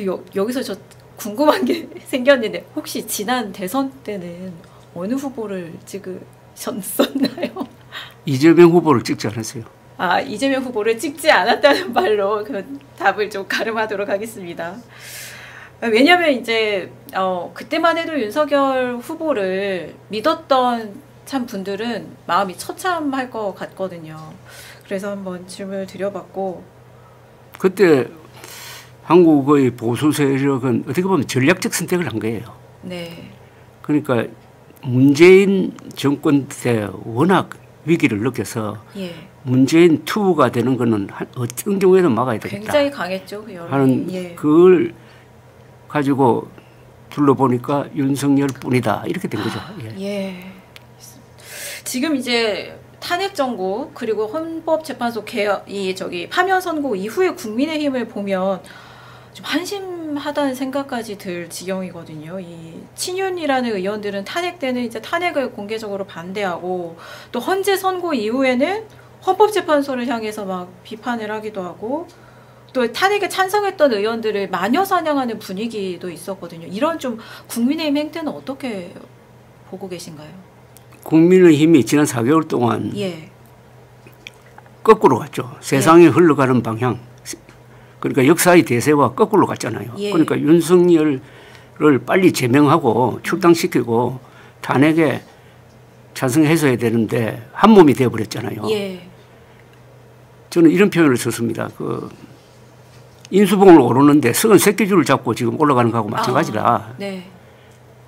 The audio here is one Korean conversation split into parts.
근데 여기서 저 궁금한 게 생겼는데 혹시 지난 대선 때는 어느 후보를 찍으셨었나요? 이재명 후보를 찍지 않았어요. 아, 이재명 후보를 찍지 않았다는 말로 그 답을 좀 가름하도록 하겠습니다. 왜냐하면 이제 그때만 해도 윤석열 후보를 믿었던 참 분들은 마음이 처참할 것 같거든요. 그래서 한번 질문을 드려봤고, 그때 한국의 보수 세력은 어떻게 보면 전략적 선택을 한 거예요. 네. 그러니까 문재인 정권 때 워낙 위기를 느껴서 예. 문재인 투가 되는 거는 어떤 경우에도 막아야 되겠다. 굉장히 강했죠. 그 하는 예. 그걸 가지고 둘러보니까 윤석열뿐이다 이렇게 된 거죠. 예. 예. 지금 이제 탄핵 정국 그리고 헌법재판소 개혁 파면 선고 이후의 국민의힘을 보면 좀 한심하다는 생각까지 들 지경이거든요. 이 친윤이라는 의원들은 탄핵 때는 이제 탄핵을 공개적으로 반대하고 또 헌재 선고 이후에는 헌법재판소를 향해서 막 비판을 하기도 하고 또 탄핵에 찬성했던 의원들을 마녀 사냥하는 분위기도 있었거든요. 이런 좀 국민의힘 행태는 어떻게 보고 계신가요? 국민의힘이 지난 4개월 동안 예. 거꾸로 갔죠. 세상이 흘러가는 방향. 그러니까 역사의 대세와 거꾸로 갔잖아요. 예. 그러니까 윤석열을 빨리 제명하고 출당시키고 탄핵에 찬성해서야 되는데 한 몸이 되어버렸잖아요. 예. 저는 이런 표현을 썼습니다. 인수봉을 오르는데 썩은 새끼줄을 잡고 지금 올라가는 거하고 마찬가지다. 네.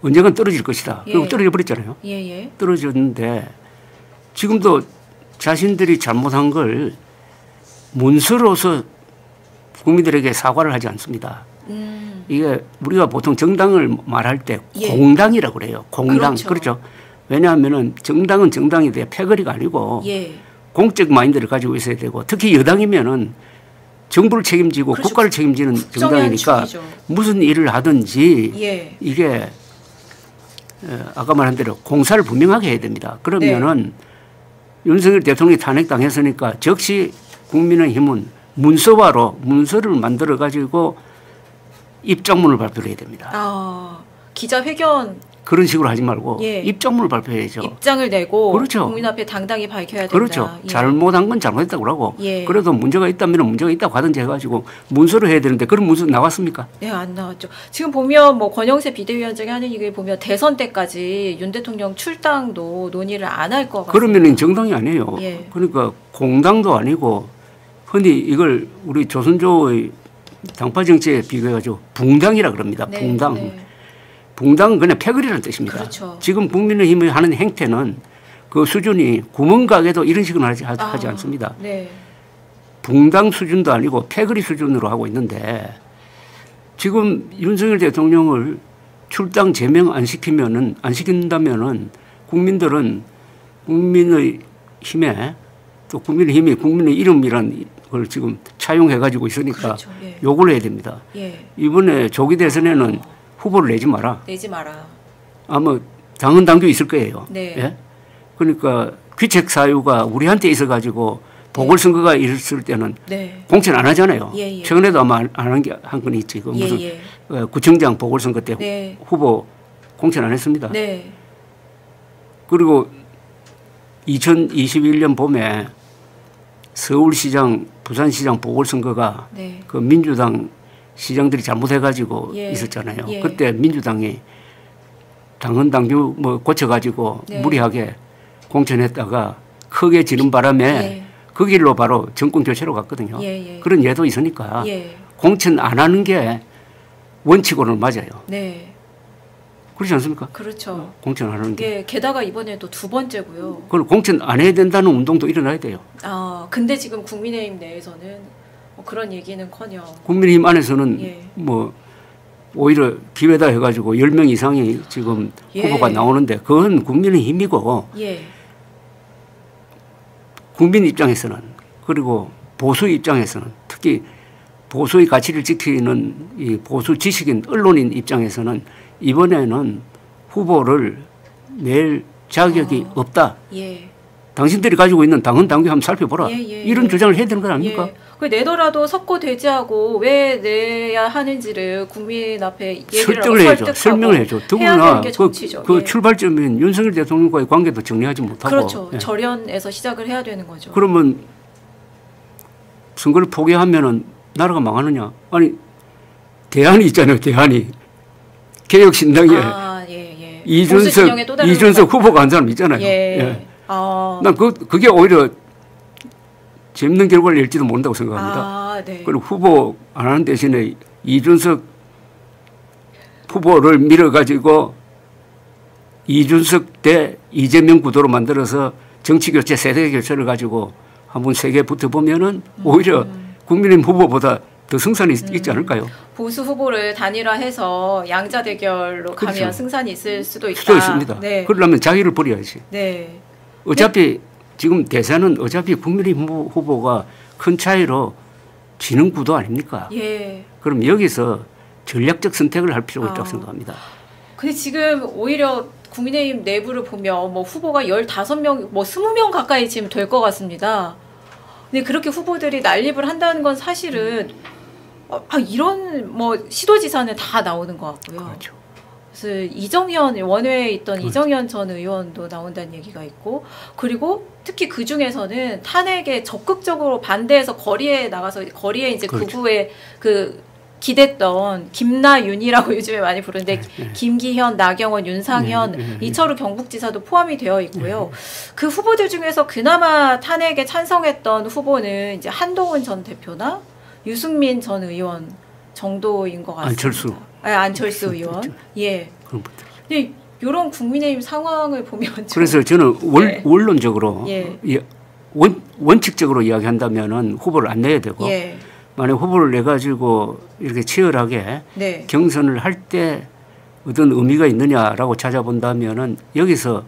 언젠간 떨어질 것이다. 예. 그리고 떨어져 버렸잖아요. 예. 떨어졌는데 지금도 자신들이 잘못한 걸 문서로서 국민들에게 사과를 하지 않습니다. 이게 우리가 보통 정당을 말할 때 공당이라고 그래요. 공당. 그렇죠. 왜냐하면 정당은 정당이 돼 패거리가 아니고 공적 마인드를 가지고 있어야 되고 특히 여당이면은 정부를 책임지고 그렇죠. 국가를 책임지는 정당이니까 무슨 일을 하든지 이게 아까 말한 대로 공사를 분명하게 해야 됩니다. 그러면은 윤석열 대통령이 탄핵당했으니까 즉시 국민의힘은 문서를 만들어 가지고 입장문을 발표를 해야 됩니다. 기자회견 그런 식으로 하지 말고 입장문을 발표해야죠. 입장을 내고 그렇죠. 국민 앞에 당당히 밝혀야 된다. 그렇죠. 잘못한 건 잘못했다고 그러고 그래도 문제가 있다면 문제가 있다고 하든지 해가지고 문서를 해야 되는데 그런 문서 나왔습니까? 네, 안 나왔죠. 지금 보면 뭐 권영세 비대위원장이 하는 얘기 보면 대선 때까지 윤 대통령 출당도 논의를 안 할 것 같습니다. 그러면 정당이 아니에요. 그러니까 공당도 아니고 흔히 이걸 우리 조선조의 당파 정치에 비교해가지고 붕당이라 그럽니다. 붕당. 붕당은 그냥 패거리라는 뜻입니다. 그렇죠. 지금 국민의힘이 하는 행태는 그 수준이 구멍가게도 이런 식으로 하지 않습니다. 붕당 수준도 아니고 패거리 수준으로 하고 있는데 지금 윤석열 대통령을 출당 제명 안 시킨다면은 국민들은 국민의힘에 또 국민의힘이 국민의 이름이란 걸 지금 차용해 가지고 있으니까 그렇죠. 욕을 해야 됩니다. 이번에 조기 대선에는 후보를 내지 마라. 아마 당헌 당규 있을 거예요. 그러니까 귀책 사유가 우리한테 있어 가지고 보궐선거가 있을 때는 공천 안 하잖아요. 최근에도 아마 안 한 건 있지. 무슨 구청장 보궐선거 때 후보 공천 안 했습니다. 그리고 2021년 봄에 서울시장, 부산시장 보궐선거가 그 민주당 시장들이 잘못해가지고 있었잖아요. 그때 민주당이 당헌 당규 뭐 고쳐가지고 무리하게 공천했다가 크게 지는 바람에 그 길로 바로 정권 교체로 갔거든요. 그런 예도 있으니까 공천 안 하는 게 원칙으로는 맞아요. 그렇지 않습니까? 그렇죠. 공천 안 하는 게. 게다가 이번에도 두 번째고요. 그럼 공천 안 해야 된다는 운동도 일어나야 돼요. 근데 지금 국민의힘 내에서는 뭐 그런 얘기는커녕 국민의힘 안에서는 뭐 오히려 기회다 해가지고 10명 이상이 지금 후보가 나오는데 그건 국민의힘이고 국민 입장에서는 그리고 보수 입장에서는 특히 보수의 가치를 지키는 이 보수 지식인 언론인 입장에서는 이번에는 후보를 낼 자격이 없다. 당신들이 가지고 있는 당헌 당규 한번 살펴보라. 예, 이런 주장을 해야 되는 거 아닙니까? 그 내더라도 석고대지하고 왜 내야 하는지를 국민 앞에 얘기를 하고 설득하고 설명을 해줘. 더구나 그 출발점인 윤석열 대통령과의 관계도 정리하지 못하고. 그렇죠. 절연에서 시작을 해야 되는 거죠. 그러면 선거를 포기하면은 나라가 망하느냐? 아니 대안이 있잖아요. 대안이 개혁신당에 이준석 후보가 한 사람 있잖아요. 난 그게 오히려 재밌는 결과를 낼지도 모른다고 생각합니다. 그리고 후보 안 하는 대신에 이준석 후보를 밀어가지고 이준석 대 이재명 구도로 만들어서 정치교체, 세대교체를 가지고 한번 세게 붙어보면은 오히려 국민의힘 후보보다 더 승산이 있지 않을까요? 보수 후보를 단일화해서 양자 대결로 가면 그렇죠. 승산이 있을 수도 있다. 수도 있습니다. 네. 그러려면 자기를 버려야지. 네. 어차피 지금 대선은 어차피 국민의힘 후보가 큰 차이로 지는 구도 아닙니까? 예. 그럼 여기서 전략적 선택을 할 필요가 있다고 생각합니다. 근데 지금 오히려 국민의힘 내부를 보면 뭐 후보가 15명, 뭐 20명 가까이 지금 될 것 같습니다. 근데 그렇게 후보들이 난립을 한다는 건 사실은 이런 뭐 시도지사는 다 나오는 것 같고요. 그렇죠. 그래서 이정현 원외에 있던 그렇죠. 이정현 전 의원도 나온다는 얘기가 있고 그리고 특히 그 중에서는 탄핵에 적극적으로 반대해서 거리에 나가서 거리에 이제 그렇죠. 극우에 그 기댔던 김나윤이라고 요즘에 많이 부르는데 김기현, 나경원, 윤상현, 이철우 경북지사도 포함이 되어 있고요. 그 후보들 중에서 그나마 탄핵에 찬성했던 후보는 이제 한동훈 전 대표나 유승민 전 의원 정도인 것 같습니다. 안철수 의원. 그렇죠. 예. 그런 분들. 근데 이런 국민의힘 상황을 보면 그래서 저는 원론적으로 원칙적으로 이야기한다면은 후보를 안 내야 되고 만약 후보를 내 가지고 이렇게 치열하게 경선을 할 때 어떤 의미가 있느냐라고 찾아본다면은 여기서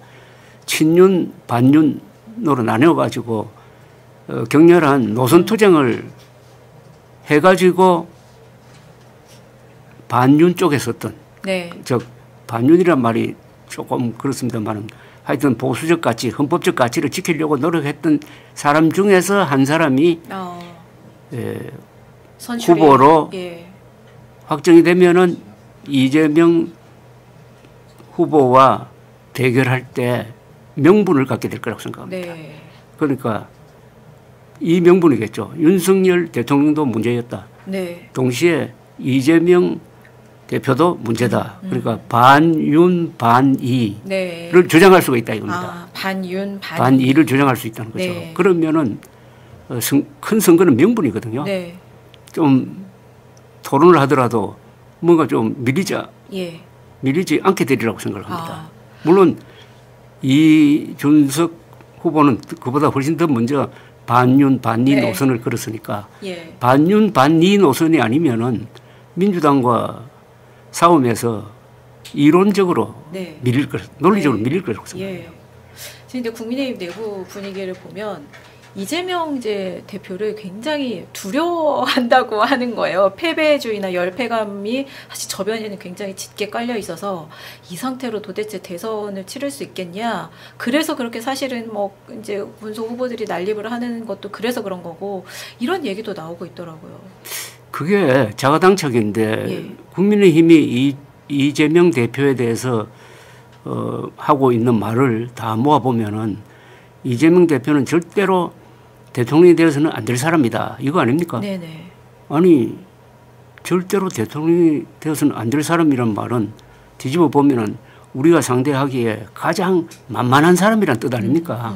친윤 반윤으로 나뉘어 가지고 격렬한 노선 투쟁을 해 가지고 반윤 쪽에 섰던 즉 반윤이란 말이 조금 그렇습니다만 하여튼 보수적 가치, 헌법적 가치를 지키려고 노력했던 사람 중에서 한 사람이 후보로 확정이 되면은 이재명 후보와 대결할 때 명분을 갖게 될 거라고 생각합니다. 그러니까 이 명분이겠죠. 윤석열 대통령도 문제였다. 동시에 이재명 대표도 문제다. 그러니까 반윤 반이를 주장할 수가 있다 이겁니다. 반윤 반이를 주장할 수 있다는 거죠. 그러면은 큰 선거는 명분이거든요. 좀 토론을 하더라도 뭔가 좀 밀리지 않게 되리라고 생각을 합니다. 물론 이준석 후보는 그보다 훨씬 더 먼저 반윤 반이 노선을 걸었으니까 반윤 반이 노선이 아니면은 민주당과 싸움에서 이론적으로 밀릴 것, 논리적으로 밀릴 거라고 생각해요. 지금 근데 국민의힘 내부 분위기를 보면 이재명 이제 대표를 굉장히 두려워한다고 하는 거예요. 패배주의나 열패감이 사실 저변에는 굉장히 짙게 깔려 있어서 이 상태로 도대체 대선을 치를 수 있겠냐. 그래서 그렇게 사실은 뭐 이제 군소 후보들이 난립을 하는 것도 그래서 그런 거고 이런 얘기도 나오고 있더라고요. 그게 자가당착인데 국민의힘이 이재명 대표에 대해서 하고 있는 말을 다 모아보면은 이재명 대표는 절대로 대통령이 되어서는 안 될 사람이다. 이거 아닙니까? 아니 절대로 대통령이 되어서는 안 될 사람이란 말은 뒤집어 보면은 우리가 상대하기에 가장 만만한 사람이란 뜻 아닙니까?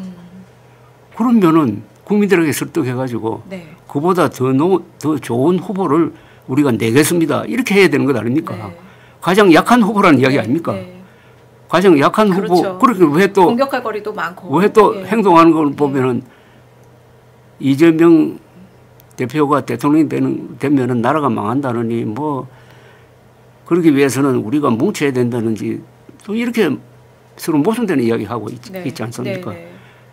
그러면은 국민들에게 설득해가지고 그보다 더 좋은 후보를 우리가 내겠습니다. 이렇게 해야 되는 것 아닙니까? 가장 약한 후보라는 이야기 아닙니까? 가장 약한 후보. 그렇게 왜 또 공격할 거리도 많고 왜 또 행동하는 걸 보면은 이재명 대표가 대통령이 되면은 나라가 망한다느니 뭐 그러기 위해서는 우리가 뭉쳐야 된다는지 또 이렇게 서로 모순되는 이야기하고 있지 않습니까?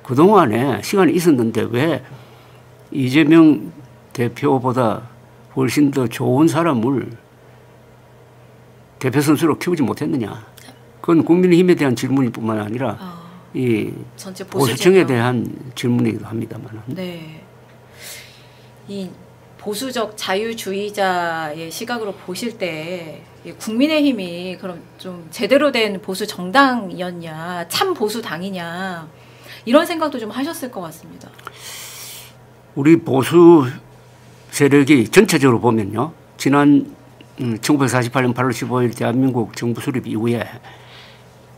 그동안에 시간이 있었는데 왜 이재명 대표보다 훨씬 더 좋은 사람을 대표 선수로 키우지 못했느냐. 그건 국민의힘에 대한 질문일 뿐만 아니라 이 전체 보수층에 대한 질문이기도 합니다만. 네. 이 보수적 자유주의자의 시각으로 보실 때 국민의힘이 그럼 좀 제대로 된 보수 정당이었냐, 참 보수 당이냐 이런 생각도 좀 하셨을 것 같습니다. 우리 보수 세력이 전체적으로 보면요, 지난 1948년 8월 15일 대한민국 정부 수립 이후에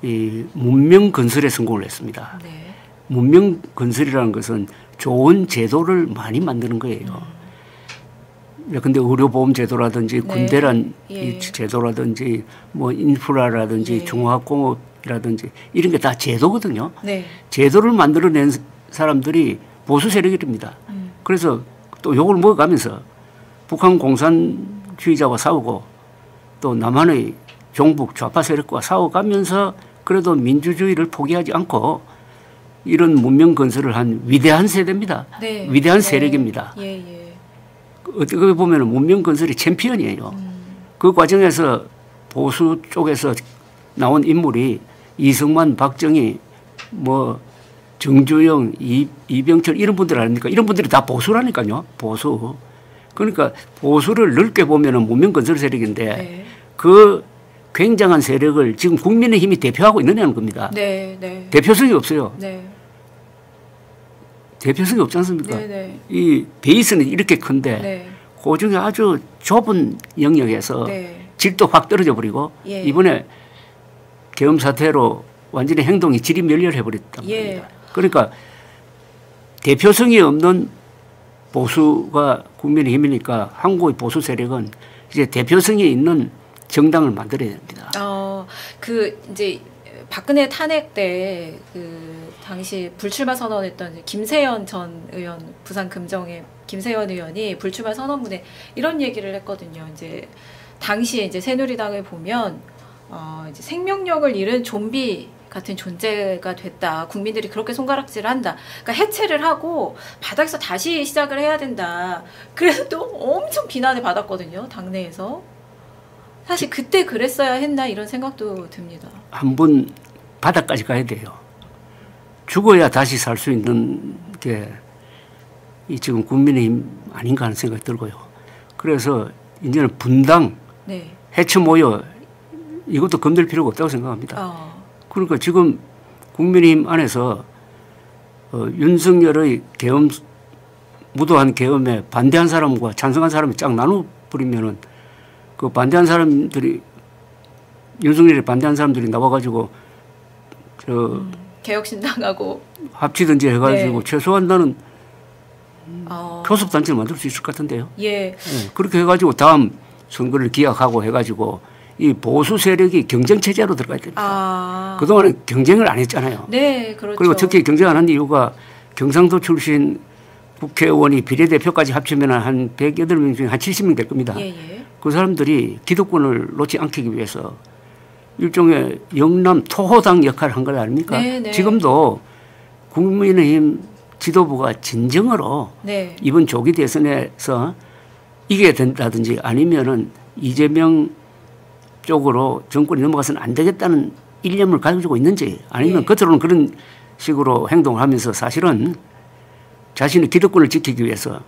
이 문명 건설에 성공을 했습니다. 네. 문명 건설이라는 것은 좋은 제도를 많이 만드는 거예요. 근데 의료보험 제도라든지 네. 군대란 예. 제도라든지 뭐 인프라라든지 예. 종합공업이라든지 이런 게 다 제도거든요. 네. 제도를 만들어낸 사람들이 보수 세력입니다. 그래서 또 욕을 먹어가면서 북한 공산주의자와 싸우고 또 남한의 종북 좌파 세력과 싸워가면서 그래도 민주주의를 포기하지 않고 이런 문명 건설을 한 위대한 세대입니다. 네. 위대한 네. 세력입니다. 예, 예. 어떻게 보면 문명 건설의 챔피언이에요. 그 과정에서 보수 쪽에서 나온 인물이 이승만, 박정희, 뭐 정주영, 이병철 이런 분들 아닙니까? 이런 분들이 다 보수라니까요. 보수. 그러니까 보수를 넓게 보면은 문명 건설 세력인데 네. 그 굉장한 세력을 지금 국민의힘이 대표하고 있느냐는 겁니다. 네, 네. 대표성이 없어요. 네. 대표성이 없지 않습니까? 네, 네. 이 베이스는 이렇게 큰데 네. 그 중에 아주 좁은 영역에서 네. 질도 확 떨어져 버리고 예. 이번에 계엄 사태로 완전히 행동이 질이 멸렬해 버렸단 예. 말입니다. 그러니까 대표성이 없는 보수가 국민의힘이니까 한국의 보수 세력은 이제 대표성이 있는 정당을 만들어야 됩니다. 그 이제 박근혜 탄핵 때 그 당시 불출마 선언했던 김세연 전 의원, 부산 금정의 김세연 의원이 불출마 선언문에 이런 얘기를 했거든요. 이제 당시에 이제 새누리당을 보면 이제 생명력을 잃은 좀비 같은 존재가 됐다. 국민들이 그렇게 손가락질을 한다. 그러니까 해체를 하고 바닥에서 다시 시작을 해야 된다. 그래서 또 엄청 비난을 받았거든요. 당내에서. 사실 그때 그랬어야 했나 이런 생각도 듭니다. 한번 바닥까지 가야 돼요. 죽어야 다시 살 수 있는 게 이 지금 국민의힘 아닌가 하는 생각이 들고요. 그래서 이제는 분당, 네. 해체 모여 이것도 건들 필요가 없다고 생각합니다. 그러니까 지금 국민의힘 안에서 윤석열의 계엄, 무도한 계엄에 반대한 사람과 찬성한 사람이 쫙 나눠버리면은 그 반대한 사람들이 윤석열에 반대한 사람들이 나와가지고 개혁신당하고 합치든지 해가지고 네. 최소한 나는 교섭단체를 만들 수 있을 것 같은데요. 예. 네, 그렇게 해가지고 다음 선거를 기약하고 해가지고 이 보수 세력이 경쟁 체제로 들어가야 됩니다. 그동안은 경쟁을 안 했잖아요. 네, 그렇죠. 그리고 특히 경쟁 안 한 이유가 경상도 출신 국회의원이 비례대표까지 합치면 한 108명 중에 한 70명 될 겁니다. 예, 예. 그 사람들이 기득권을 놓지 않기 위해서 일종의 영남 토호당 역할을 한 것 아닙니까? 네, 네. 지금도 국민의힘 지도부가 진정으로 네. 이번 조기 대선에서 이겨야 된다든지 아니면은 이재명 쪽으로 정권이 넘어가서는 안 되겠다는 일념을 가지고 있는지 아니면 예. 겉으로는 그런 식으로 행동을 하면서 사실은 자신의 기득권을 지키기 위해서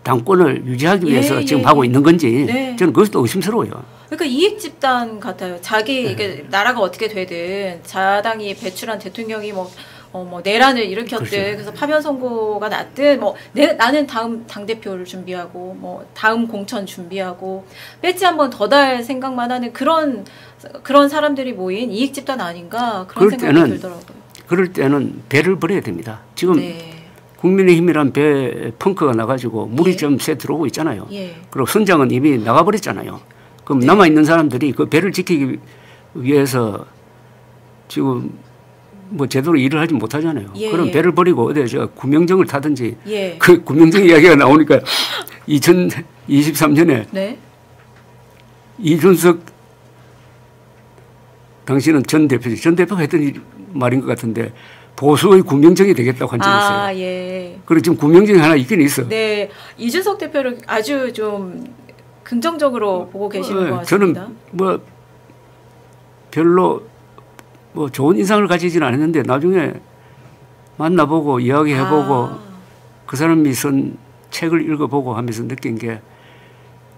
당권을 유지하기 위해서 지금 하고 있는 건지 네. 저는 그것도 의심스러워요. 그러니까 이익 집단 같아요. 자기 이게 나라가 어떻게 되든 자당이 배출한 대통령이 뭐 내란을 일으켰든 그렇죠. 그래서 파면 선고가 났든 나는 다음 당 대표를 준비하고 다음 공천 준비하고 배지 한번 더 달 생각만 하는 그런 사람들이 모인 이익 집단 아닌가 그런 생각이 들더라고요. 그럴 때는 배를 버려야 됩니다. 지금 네. 국민의힘이란 배 펑크가 나가지고 물이 예. 좀 새 들어오고 있잖아요. 예. 그리고 선장은 이미 나가버렸잖아요. 그럼 네. 남아있는 사람들이 그 배를 지키기 위해서 지금 뭐 제대로 일을 하지 못하잖아요. 예, 그럼 예. 배를 버리고 어디 저 구명정을 타든지 예. 그 구명정 이야기가 나오니까 2023년에 네. 이준석 당신은 전 대표가 했던 말인 것 같은데 보수의 구명정이 되겠다고 한 적이 있어요. 예. 그리고 지금 구명정이 하나 있긴 있어. 네. 이준석 대표를 아주 좀 긍정적으로 보고 계시는 것 같습니다. 저는 뭐 별로 뭐 좋은 인상을 가지지는 않았는데 나중에 만나보고 이야기해보고 그 사람이 쓴 책을 읽어보고 하면서 느낀 게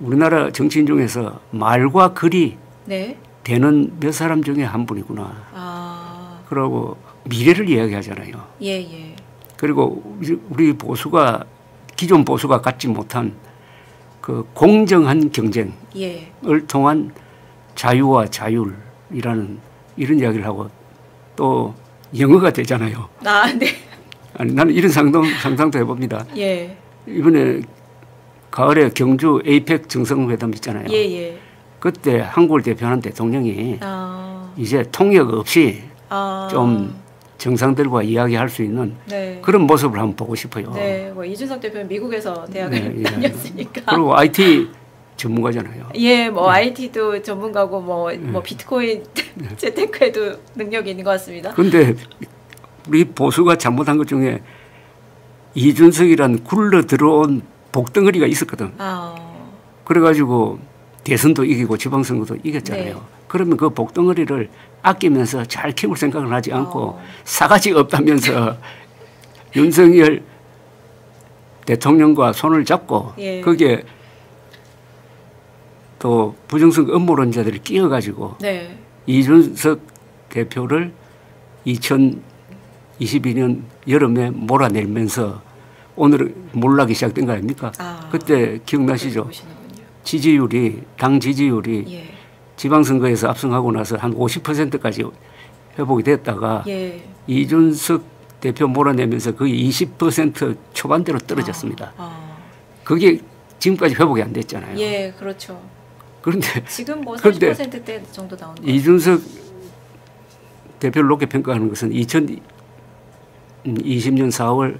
우리나라 정치인 중에서 말과 글이 네. 되는 몇 사람 중에 한 분이구나. 그러고 미래를 이야기하잖아요. 예, 예. 그리고 우리 보수가 기존 보수가 갖지 못한 그 공정한 경쟁을 예. 통한 자유와 자율이라는 이런 이야기를 하고 또 영어가 되잖아요. 아, 네. 아니, 나는 이런 상상도 해봅니다. 예. 이번에 가을에 경주 에이펙 정상회담 있잖아요. 예, 예. 그때 한국을 대표하는 대통령이 이제 통역 없이 좀 정상들과 이야기할 수 있는 네. 그런 모습을 한번 보고 싶어요. 네, 뭐 이준석 대표는 미국에서 대학을 다녔으니까. 그리고 IT 전문가잖아요. 예, 뭐 IT도 전문가고 뭐 비트코인 재테크에도 능력이 있는 것 같습니다. 그런데 우리 보수가 잘못한 것 중에 이준석이란 굴러 들어온 복덩어리가 있었거든. 그래가지고 대선도 이기고 지방선거도 이겼잖아요. 네. 그러면 그 복덩어리를 아끼면서 잘 키울 생각을 하지 않고 사가지 없다면서 윤석열 대통령과 손을 잡고 예. 거기에 또 부정선거 음모론자들이 끼어가지고 네. 이준석 대표를 2022년 여름에 몰아내면서 오늘 몰락이 시작된 거 아닙니까? 그때 기억나시죠? 지지율이 당 지지율이 예. 지방선거에서 압승하고 나서 한 50%까지 회복이 됐다가 예. 이준석 대표 몰아내면서 거의 20% 초반대로 떨어졌습니다. 그게 지금까지 회복이 안 됐잖아요. 예, 그렇죠. 그런데 지금 뭐 30%대 정도 나오는 거예요. 이준석 대표를 높게 평가하는 것은 2020년 4월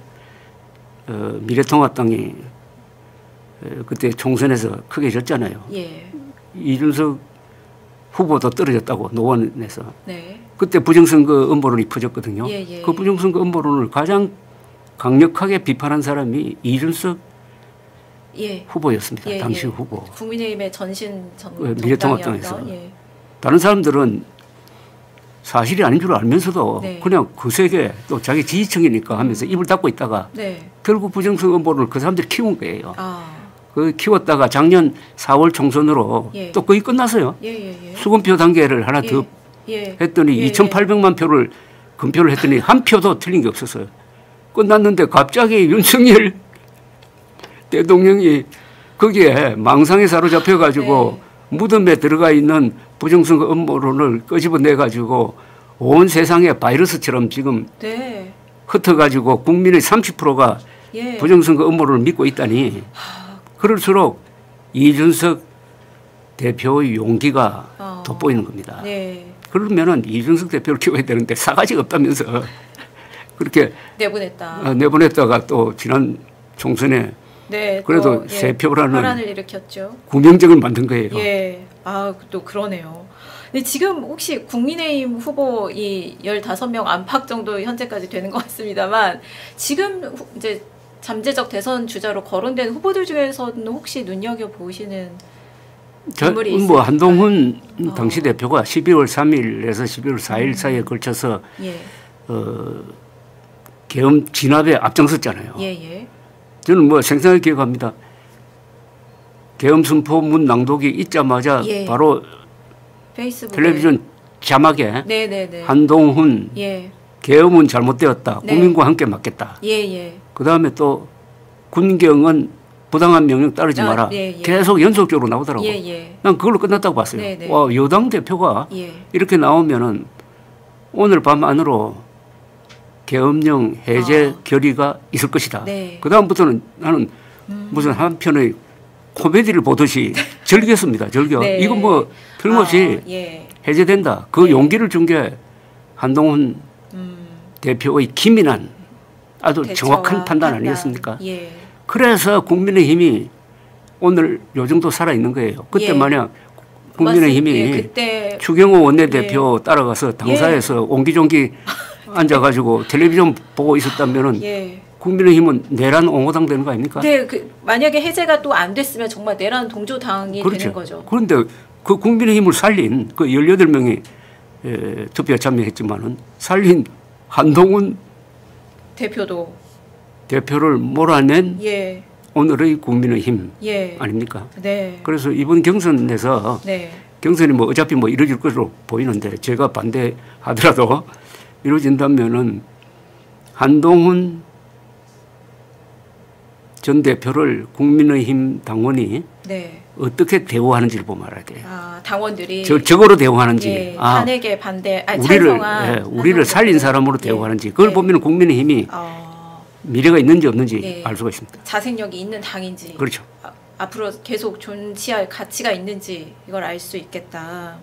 미래통합당이 그때 총선에서 크게 졌잖아요. 예. 이준석 후보도 떨어졌다고 노원에서. 네. 그때 부정선거 음모론이 퍼졌거든요. 예, 예. 그 부정선거 음모론을 가장 강력하게 비판한 사람이 이준석 예. 후보였습니다. 예, 당시 예. 후보. 국민의힘의 전신 미래통합당에서. 예. 다른 사람들은 사실이 아닌 줄 알면서도 네. 그냥 거세게 또 자기 지지층이니까 하면서 입을 닫고 있다가 네. 결국 부정선거 음모론을 그 사람들이 키운 거예요. 그 키웠다가 작년 4월 총선으로 예. 또 거의 끝났어요. 예. 수금표 단계를 하나 더 했더니 2,800만 표를 금표를 했더니 한 표도 틀린 게 없었어요. 끝났는데 갑자기 윤석열 대통령이 거기에 망상에 사로잡혀 가지고 무덤에 들어가 있는 부정선거 음모론을 끄집어내 가지고 온 세상에 바이러스처럼 지금 흩어 가지고 국민의 30%가 부정선거 음모론을 믿고 있다니 그럴수록 이준석 대표의 용기가 돋보이는 겁니다. 그러면은 이준석 대표를 키워야 되는데 사가지가 없다면서 그렇게 내보냈다가 또 지난 총선에 그래도 세 표라는 파란을 일으켰죠. 구명정을 만든 거예요. 예, 또 그러네요. 근데 지금 혹시 국민의힘 후보 이 15명 안팎 정도 현재까지 되는 것 같습니다만 지금 이제 잠재적 대선 주자로 거론된 후보들 중에서는 혹시 눈여겨 보시는 인물이 있을까요? 뭐 한동훈 당시 대표가 12월 3일에서 12월 4일 사이에 걸쳐서 계엄 진압에 앞장섰잖아요. 저는 뭐 생생하게 기억합니다. 계엄 선포문 낭독이 있자마자 바로 페이스북에 텔레비전 자막에 한동훈 계엄은 잘못되었다. 국민과 함께 맞겠다. 그 다음에 또 군경은 부당한 명령 따르지 마라. 계속 연속적으로 나오더라고. 난 그걸로 끝났다고 봤어요. 와, 여당 대표가 이렇게 나오면은 오늘 밤 안으로 계엄령 해제 결의가 있을 것이다. 그 다음부터는 나는 무슨 한편의 코미디를 보듯이 즐겼습니다. 즐겨. 이거 뭐 틀림없이 해제된다. 그 용기를 준 게 한동훈 대표의 기민한 아주 정확한 판단 아니었습니까? 그래서 국민의힘이 오늘 요 정도 살아있는 거예요. 그때 만약 국민의힘이 추경호 원내대표 따라가서 당사에서 옹기종기 앉아가지고 텔레비전 보고 있었다면은 국민의힘은 내란 옹호당 되는 거 아닙니까? 네, 만약에 해제가 또 안 됐으면 정말 내란 동조당이 되는 거죠. 그런데 그 국민의힘을 살린 그 18명이 투표에 참여했지만은 살린 한동훈 대표를 몰아낸 예. 오늘의 국민의힘 예. 아닙니까? 네. 그래서 이번 경선에서 네. 경선이 뭐 어차피 뭐 이루어질 것으로 보이는데 제가 반대하더라도 이루어진다면은 한동훈 전 대표를 국민의힘 당원이 네. 어떻게 대우하는지를 보면 알아야 돼요. 아, 당원들이 적으로 대우하는지, 예, 탄핵에 반대, 아니, 우리를 찬성한 우리를 살린 사람으로 예. 대우하는지 그걸 예. 보면 국민의힘이 미래가 있는지 없는지 예. 알 수가 있습니다. 자생력이 있는 당인지, 그렇죠. 앞으로 계속 존치할 가치가 있는지 이걸 알 수 있겠다.